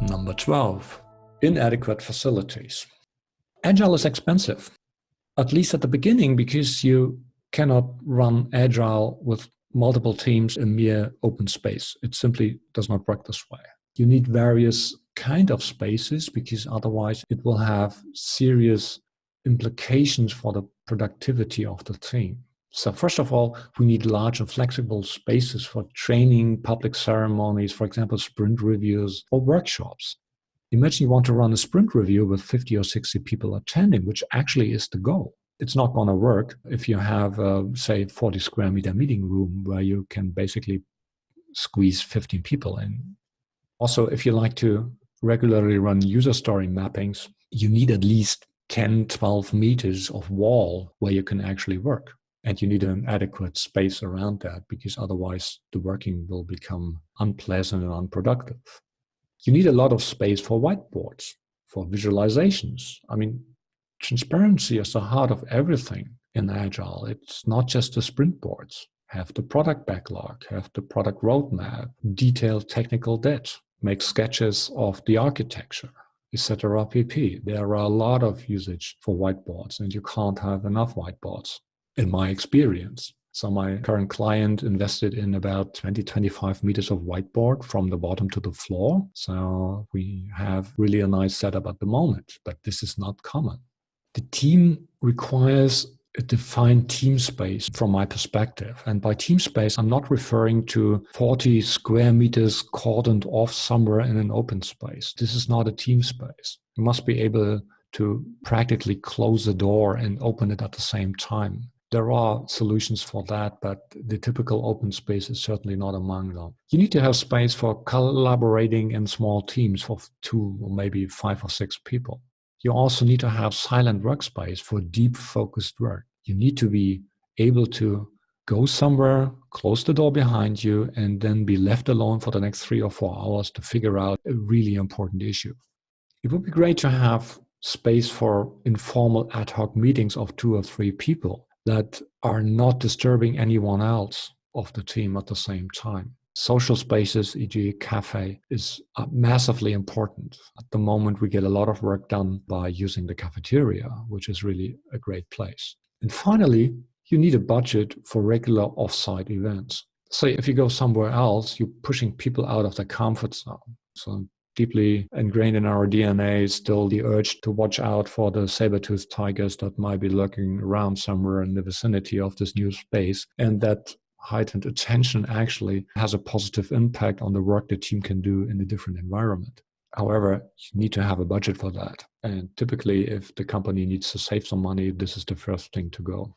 Number 12, inadequate facilities. Agile is expensive, at least at the beginning, because you cannot run Agile with multiple teams in mere open space. It simply does not work this way. You need various kind of spaces because otherwise it will have serious implications for the productivity of the team. So first of all, we need large and flexible spaces for training, public ceremonies, for example, sprint reviews or workshops. Imagine you want to run a sprint review with 50 or 60 people attending, which actually is the goal. It's not going to work if you have, say, 40 square meter meeting room where you can basically squeeze 15 people in. Also, if you like to regularly run user story mappings, you need at least 10, 12 meters of wall where you can actually work. And you need an adequate space around that because otherwise the working will become unpleasant and unproductive. You need a lot of space for whiteboards, for visualizations. I mean, transparency is the heart of everything in Agile. It's not just the sprint boards. Have the product backlog, have the product roadmap, detailed technical debt, make sketches of the architecture, etc. pp. There are a lot of usage for whiteboards, and you can't have enough whiteboards, in my experience. So my current client invested in about 20, 25 meters of whiteboard from the bottom to the floor. So we have really a nice setup at the moment, but this is not common. The team requires a defined team space from my perspective. And by team space, I'm not referring to 40 square meters cordoned off somewhere in an open space. This is not a team space. You must be able to practically close the door and open it at the same time. There are solutions for that, but the typical open space is certainly not among them. You need to have space for collaborating in small teams of 2 or maybe 5 or 6 people. You also need to have silent workspace for deep focused work. You need to be able to go somewhere, close the door behind you, and then be left alone for the next 3 or 4 hours to figure out a really important issue. It would be great to have space for informal ad hoc meetings of 2 or 3 people that are not disturbing anyone else of the team at the same time. Social spaces, e.g. cafe, is massively important. At the moment, we get a lot of work done by using the cafeteria, which is really a great place. And finally, you need a budget for regular off-site events. Say if you go somewhere else, you're pushing people out of their comfort zone. So deeply ingrained in our DNA is still the urge to watch out for the saber-toothed tigers that might be lurking around somewhere in the vicinity of this new space. And that heightened attention actually has a positive impact on the work the team can do in a different environment. However, you need to have a budget for that. And typically, if the company needs to save some money, this is the first thing to go.